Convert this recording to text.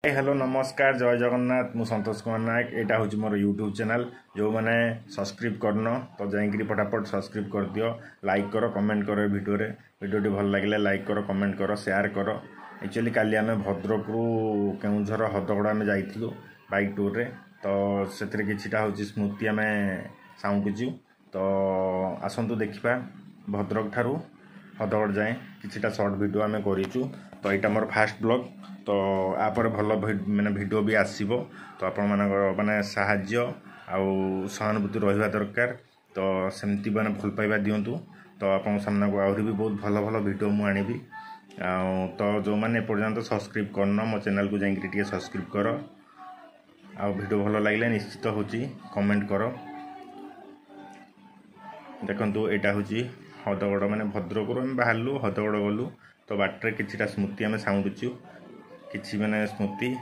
Hello नमस्कार जय जगन्नाथ मु संतोष कुमार नायक यहाँ हूँ मोर यूट्यूब चैनल जो मैंने सब्सक्राइब करन तो जाइए फटाफट सब्सक्राइब कर दियो लाइक करो कमेंट करो वीडियोटी भल लगे लाइक करो कमेंट करो शेयर करो। एक्चुअली काली आम भद्रक केउझर हदगड़ा आम जाइलु बाइक टूर रे तो से किछिटा हूँ स्मृति आम साउंटुचु तो आसतु देखा भद्रक ठारू हदगड़ जाए किछिटा शॉर्ट वीडियो आम करूँ तो यहाँ मोर फास्ट ब्लॉग तो आपर भल माने वीडियो भी आसीबो तो आपण मानकर माने साहाय्य आउ सहानुभूति रहिबा दरकार तो सेमती माने भल पाइबा दियंतु तो आपण सामना को आहुरी भी बहुत भल भल वीडियो मु आनिबी तो जो माने पर्यंत सब्सक्राइब करन मो चैनल को जाइक टिके सब्सक्राइब कर आ वीडियो भल लागले निश्चित होची कमेंट करो। देखंतु एटा होची हदगड़ माने भद्रक बाहरलु हदगड़ गलु तो बाटर किछिटा स्मृति आम साउंडुचु किछि माने स्मृति